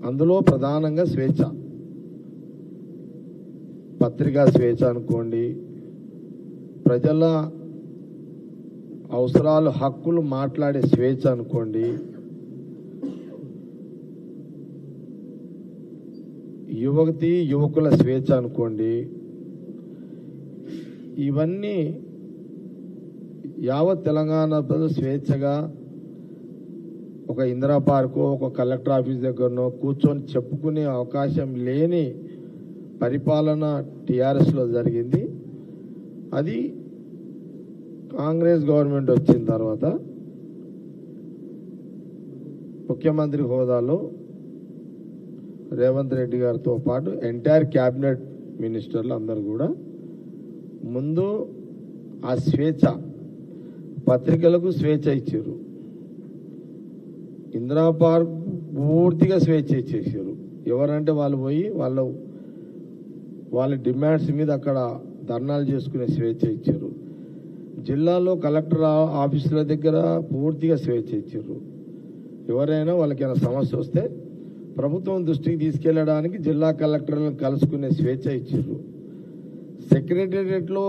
అందులో ప్రధానంగా స్వేచ్ఛ, పత్రికా స్వేచ్ఛ అనుకోండి, ప్రజల అవసరాలు హక్కులు మాట్లాడే స్వేచ్ఛ అనుకోండి, యువకుల స్వేచ్ఛ అనుకోండి, ఇవన్నీ యావత్ తెలంగాణ ప్రజలు స్వేచ్ఛగా ఒక ఇందిరా పార్కు, ఒక కలెక్టర్ ఆఫీస్ దగ్గరనో కూర్చొని చెప్పుకునే అవకాశం లేని పరిపాలన టీఆర్ఎస్లో జరిగింది. అది కాంగ్రెస్ గవర్నమెంట్ వచ్చిన తర్వాత ముఖ్యమంత్రి హోదాలో రేవంత్ రెడ్డి గారితో పాటు ఎంటైర్ క్యాబినెట్ మినిస్టర్లు అందరూ కూడా ముందు ఆ స్వేచ్ఛ, పత్రికలకు స్వేచ్ఛ ఇచ్చారు, ఇందిరా పార్క్ పూర్తిగా స్వేచ్ఛ ఇచ్చేసారు. ఎవరంటే వాళ్ళు పోయి వాళ్ళ డిమాండ్స్ మీద అక్కడ ధర్నాలు చేసుకునే స్వేచ్ఛ ఇచ్చారు. జిల్లాలో కలెక్టర్ ఆఫీసుల దగ్గర పూర్తిగా స్వేచ్ఛ ఇచ్చారు. ఎవరైనా వాళ్ళకైనా సమస్య వస్తే ప్రభుత్వం దృష్టికి తీసుకెళ్లడానికి జిల్లా కలెక్టర్లను కలుసుకునే స్వేచ్ఛ ఇచ్చారు. సెక్రటేరియట్లో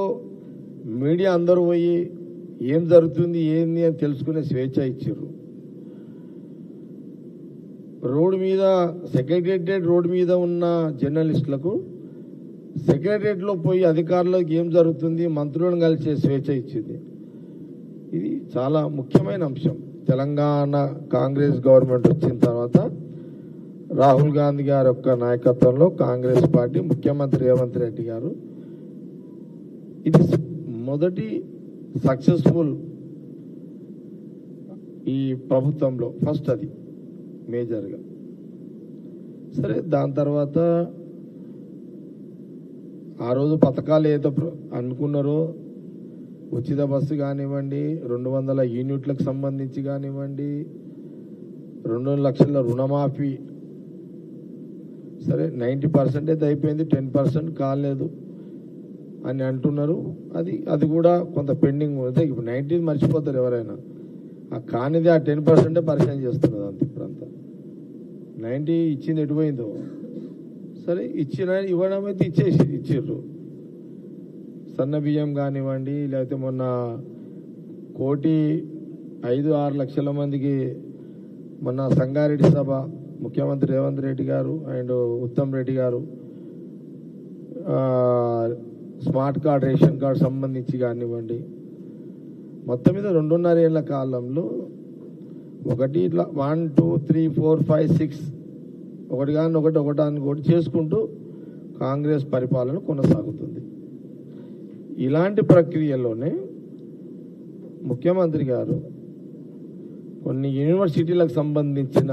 మీడియా అందరూ పోయి ఏం జరుగుతుంది ఏంది అని తెలుసుకునే స్వేచ్ఛ ఇచ్చారు. రోడ్డు మీద సెక్రటేరియట్ రోడ్డు మీద ఉన్న జర్నలిస్టులకు సెక్రటేరియట్లో పోయి అధికారులకు ఏం జరుగుతుంది మంత్రులను కలిసే స్వేచ్ఛ ఇచ్చింది. ఇది చాలా ముఖ్యమైన అంశం. తెలంగాణ కాంగ్రెస్ గవర్నమెంట్ వచ్చిన తర్వాత రాహుల్ గాంధీ గారి యొక్క నాయకత్వంలో కాంగ్రెస్ పార్టీ, ముఖ్యమంత్రి రేవంత్ రెడ్డి గారు, ఇది మొదటి సక్సెస్ఫుల్ ఈ ప్రభుత్వంలో ఫస్ట్, అది మేజర్గా. సరే, దాని తర్వాత ఆ రోజు పథకాలు ఏదో అనుకున్నారో, ఉచిత బస్సు కానివ్వండి, 200 యూనిట్లకు సంబంధించి కానివ్వండి, 2 లక్షల రుణమాఫీ, సరే 90% అయిపోయింది, 10% కాలేదు అని అంటున్నారు. అది కూడా కొంత పెండింగ్ ఉంది. ఇప్పుడు 90 మర్చిపోతారు ఎవరైనా. ఆ కానిది ఆ 10% పరిచయం చేస్తున్నది అంత. ఇప్పుడంతా 90 ఇచ్చింది ఎటుపోయిందో. సరే, ఇవ్వడం అయితే ఇచ్చిర్రు. సన్న బియ్యం కానివ్వండి, లేకపోతే మొన్న 1,5-6 లక్షల మందికి మొన్న సంగారెడ్డి సభ ముఖ్యమంత్రి రేవంత్ రెడ్డి గారు అండ్ ఉత్తమ్ రెడ్డి గారు స్మార్ట్ కార్డ్, రేషన్ కార్డు సంబంధించి కానివ్వండి, మొత్తం మీద 2.5 ఏళ్ల కాలంలో ఒకటి ఇట్లా 1, 2, 3, 4, 5, 6 ఒకటి చేసుకుంటూ కాంగ్రెస్ పరిపాలన కొనసాగుతుంది. ఇలాంటి ప్రక్రియలోనే ముఖ్యమంత్రి గారు కొన్ని యూనివర్సిటీలకు సంబంధించిన